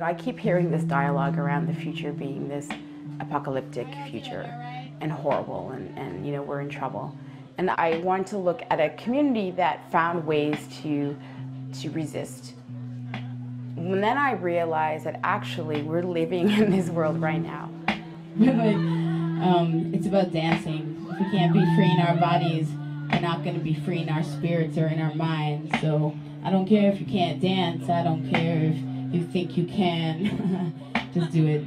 I keep hearing this dialogue around the future being this apocalyptic future and horrible and you know, we're in trouble. And I want to look at a community that found ways to resist. And then I realized that actually we're living in this world right now. It's about dancing. If we can't be free in our bodies, we're not going to be free in our spirits or in our minds. So I don't care if you can't dance. I don't care if you think you can. Just do it.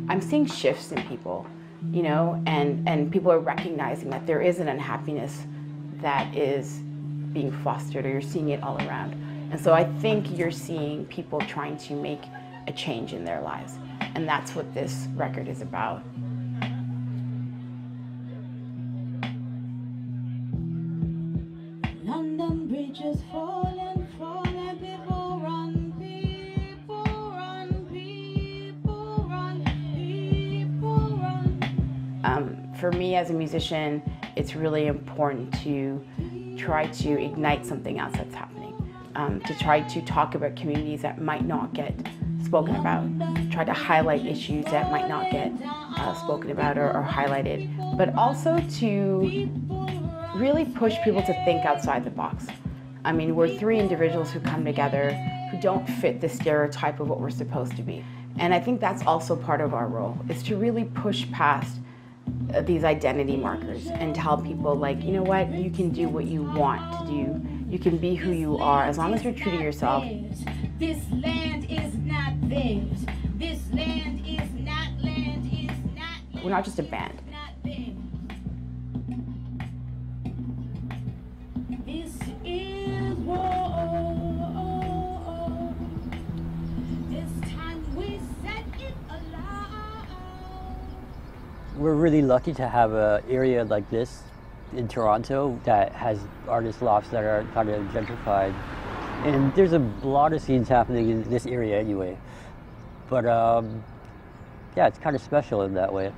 I'm seeing shifts in people, you know, and people are recognizing that there is an unhappiness that is being fostered, or you're seeing it all around. And so I think you're seeing people trying to make a change in their lives. And that's what this record is about. London Bridge is falling, falling, people run, people run, people run, people run. For me as a musician, it's really important to try to ignite something else that's happening, to try to talk about communities that might not get spoken about, try to highlight issues that might not get spoken about or highlighted, but also to really push people to think outside the box. I mean, we're three individuals who come together who don't fit the stereotype of what we're supposed to be. And I think that's also part of our role, is to really push past these identity markers and tell people, like, you know what, you can do what you want to do. You can be who you are as long as you're true to yourself. This land is not theirs. This land is not We're not just a band. This is war. This time we set it alive. We're really lucky to have an area like this in Toronto that has artist lofts that are kind of gentrified. And there's a lot of scenes happening in this area anyway. But yeah, it's kind of special in that way.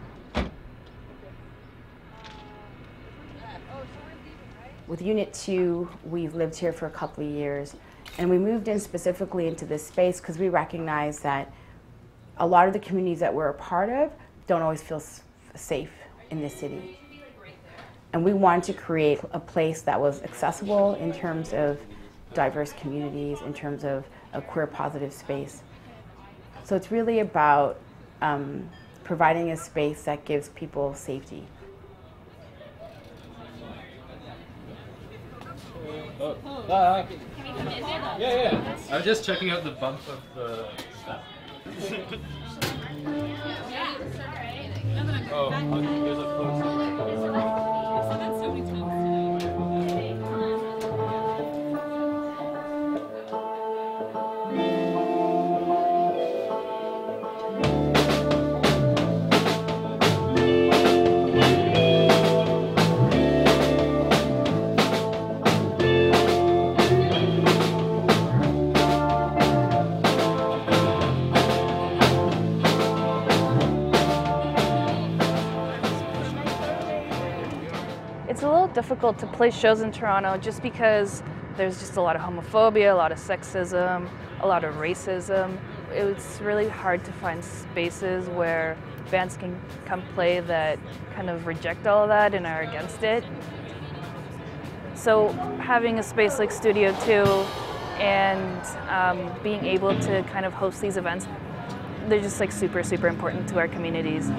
With Unit 2, we've lived here for a couple of years, and we moved in specifically into this space because we recognize that a lot of the communities that we're a part of don't always feel safe in this city. And we wanted to create a place that was accessible in terms of diverse communities, in terms of a queer positive space. So it's really about providing a space that gives people safety. Yeah. I was just checking out the bump of the stuff. Oh, there's a post. It's a little difficult to play shows in Toronto just because there's just a lot of homophobia, a lot of sexism, a lot of racism. It's really hard to find spaces where bands can come play that kind of reject all of that and are against it. So having a space like Studio 2 and being able to kind of host these events, they're just like super, super important to our communities.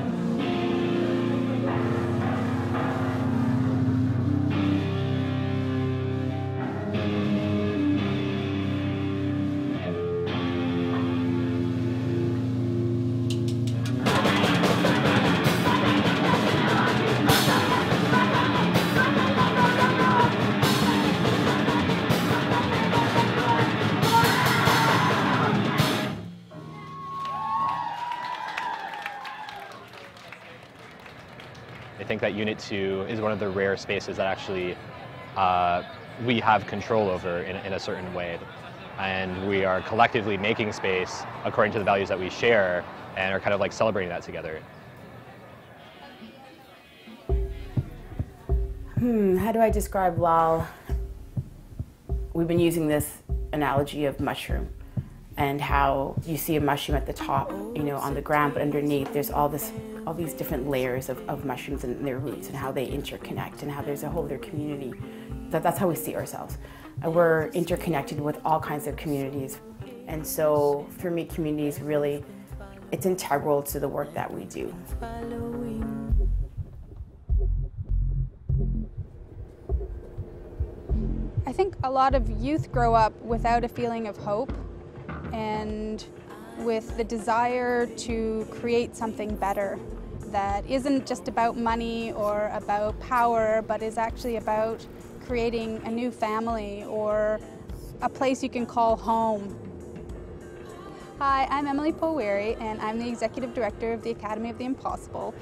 I think that Unit 2 is one of the rare spaces that actually we have control over in a certain way. And we are collectively making space according to the values that we share and are kind of like celebrating that together. How do I describe Lal? We've been using this analogy of mushroom and how you see a mushroom at the top, you know, on the ground, but underneath there's all these different layers of mushrooms and their roots and how they interconnect and how there's a whole other community. That's how we see ourselves. We're interconnected with all kinds of communities. And so for me, communities really, it's integral to the work that we do. I think a lot of youth grow up without a feeling of hope and with the desire to create something better that isn't just about money or about power, but is actually about creating a new family or a place you can call home. Hi, I'm Emily Poweri, and I'm the Executive Director of the Academy of the Impossible.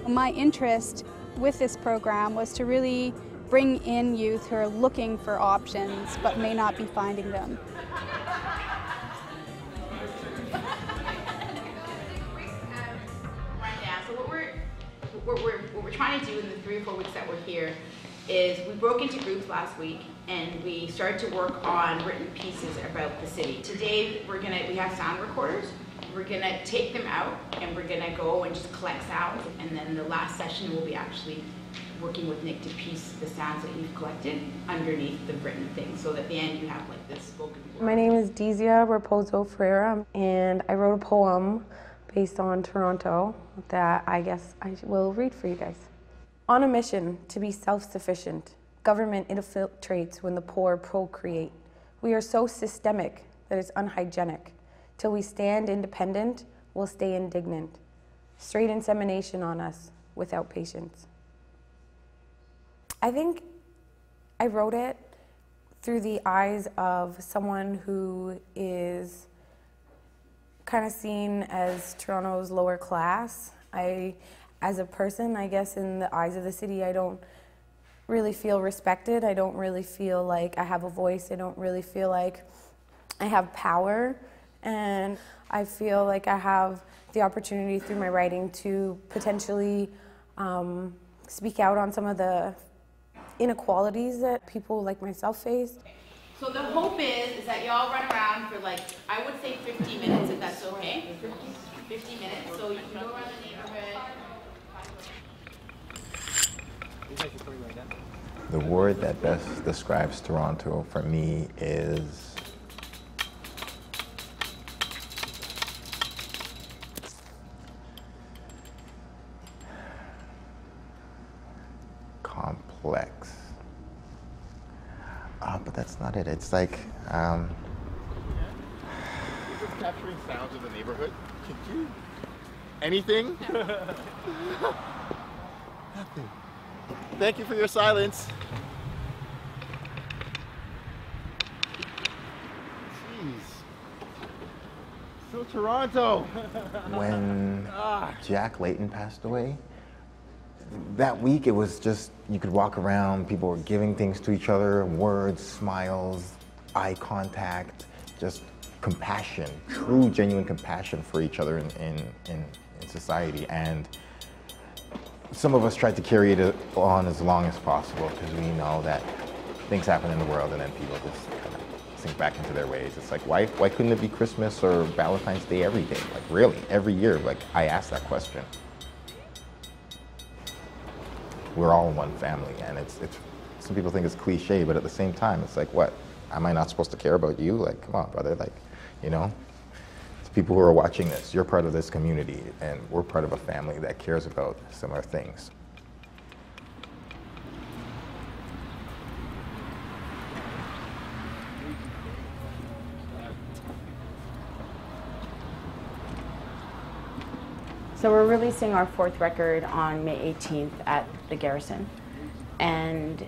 My interest with this program was to really bring in youth who are looking for options but may not be finding them. So what we're trying to do in the 3 or 4 weeks that we're here is we broke into groups last week and we started to work on written pieces about the city. Today we have sound recorders. We're gonna take them out and we're gonna go and just collect sounds, and then the last session will be actually working with Nic to piece the sounds that you've collected underneath the written thing, so that at the end you have like this spoken word. My name is Dizia Raposo Ferreira, and I wrote a poem based on Toronto that I guess I will read for you guys. On a mission to be self-sufficient, government infiltrates when the poor procreate. We are so systemic that it's unhygienic. Till we stand independent, we'll stay indignant. Straight insemination on us without patience. I think I wrote it through the eyes of someone who is kind of seen as Toronto's lower class. As a person, I guess in the eyes of the city, I don't really feel respected. I don't really feel like I have a voice. I don't really feel like I have power. And I feel like I have the opportunity through my writing to potentially speak out on some of the inequalities that people like myself face. So the hope is that y'all run around for like, I would say 50 minutes if that's okay. 50 minutes, so you can go around the neighborhood. The word that best describes Toronto for me is complex. But that's not it. It's like just capturing sounds of the neighborhood. Could you? Anything? Nothing. Thank you for your silence. Jeez. So Toronto. When Jack Layton passed away, that week it was just, you could walk around, people were giving things to each other, words, smiles, eye contact, just compassion, true, genuine compassion for each other in society. And some of us tried to carry it on as long as possible because we know that things happen in the world and then people just kind of sink back into their ways. It's like, why couldn't it be Christmas or Valentine's Day every day? Like really, every year, like I ask that question. We're all one family, and it's some people think it's cliche, but at the same time, it's like, what? Am I not supposed to care about you? Like, come on, brother, like, you know? It's people who are watching this, you're part of this community, and we're part of a family that cares about similar things. So we're releasing our 4th record on May 18th at the Garrison. And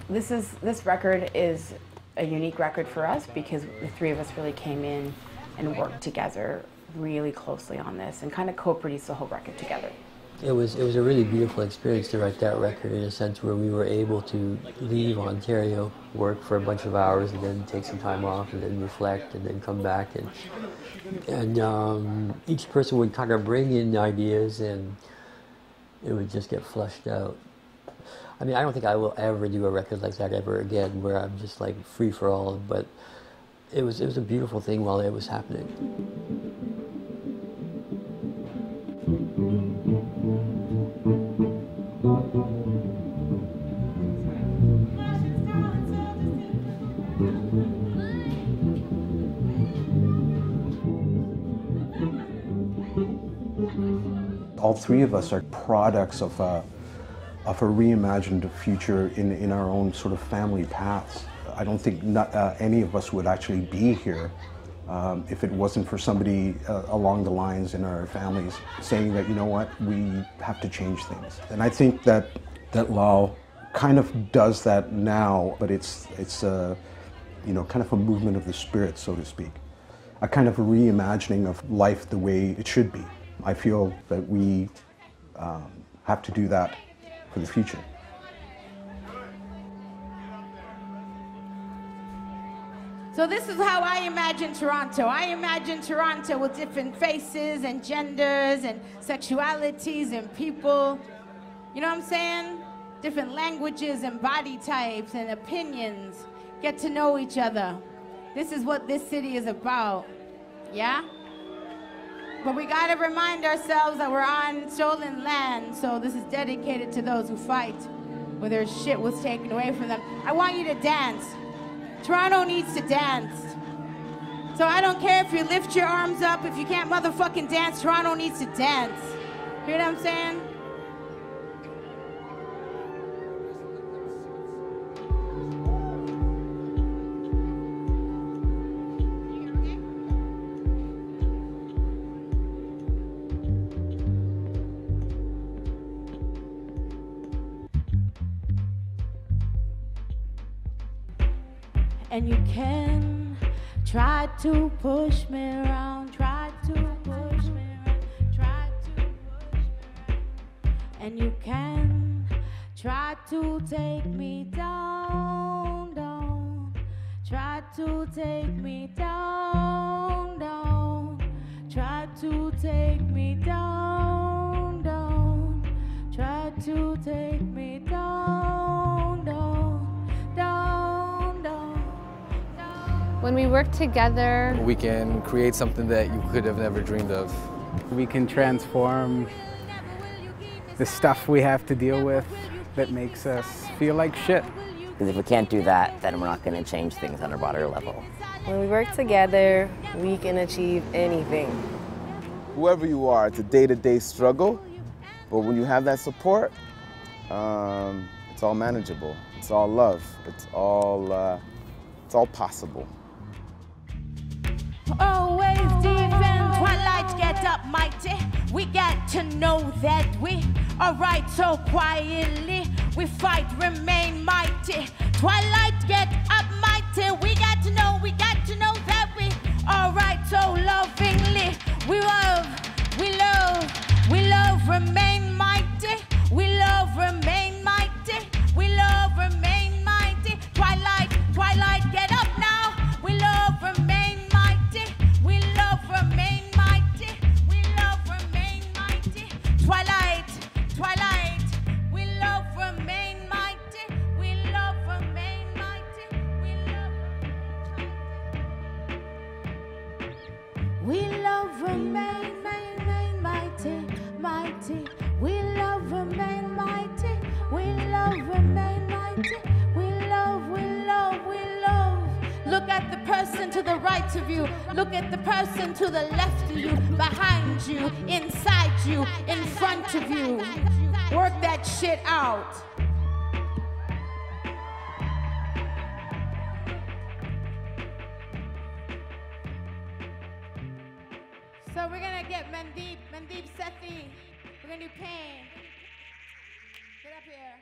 this record is a unique record for us because the 3 of us really came in and worked together really closely on this and kind of co-produced the whole record together. It was a really beautiful experience to write that record, in a sense where we were able to leave Ontario, work for a bunch of hours, and then take some time off, and then reflect, and then come back, and each person would kind of bring in ideas, and it would just get fleshed out. I mean, I don't think I will ever do a record like that ever again, where I'm just like free for all. But it was a beautiful thing while it was happening. All three of us are products of a reimagined future in our own sort of family paths. I don't think any of us would actually be here if it wasn't for somebody along the lines in our families saying that, you know what, we have to change things. And I think that Lao kind of does that now, but it's you know, kind of a movement of the spirit, so to speak. A kind of a reimagining of life the way it should be. I feel that we have to do that for the future. So this is how I imagine Toronto. I imagine Toronto with different faces and genders and sexualities and people. You know what I'm saying? Different languages and body types and opinions. Get to know each other. This is what this city is about. Yeah? But we gotta remind ourselves that we're on stolen land, so this is dedicated to those who fight, where their shit was taken away from them. I want you to dance. Toronto needs to dance. So I don't care if you lift your arms up, if you can't motherfucking dance, Toronto needs to dance. Hear what I'm saying? And you can try to push me around, try to push me around, try to push me around. And you can try to take me down, down. Try to take me down, down. Try to take me down, down. Try to take me down, down, down, down. When we work together, we can create something that you could have never dreamed of. We can transform the stuff we have to deal with that makes us feel like shit. Because if we can't do that, then we're not going to change things on a broader level. When we work together, we can achieve anything. Whoever you are, it's a day-to-day struggle, but when you have that support, it's all manageable. It's all love. It's all possible. Always defend, twilight get up mighty. We get to know that we are right so quietly. We fight, remain mighty. Twilight get up mighty. We got to know that we are right so lovingly. We love, remain mighty. We love, remain mighty. We love, remain mighty. Twilight get up now. We love, remain mighty. We love, remain mighty. We love, remain mighty. Twilight, we love, remain mighty. We love, remain mighty. We love, remain mighty, mighty. We love, remain mighty. We love, remain mighty. We love. Look at the person to the right of you. Look at the person to the left of you, behind you, inside you, in front of you. Work that shit out. So we're gonna get Mandeep Sethi. We're gonna do Pain. Get up here.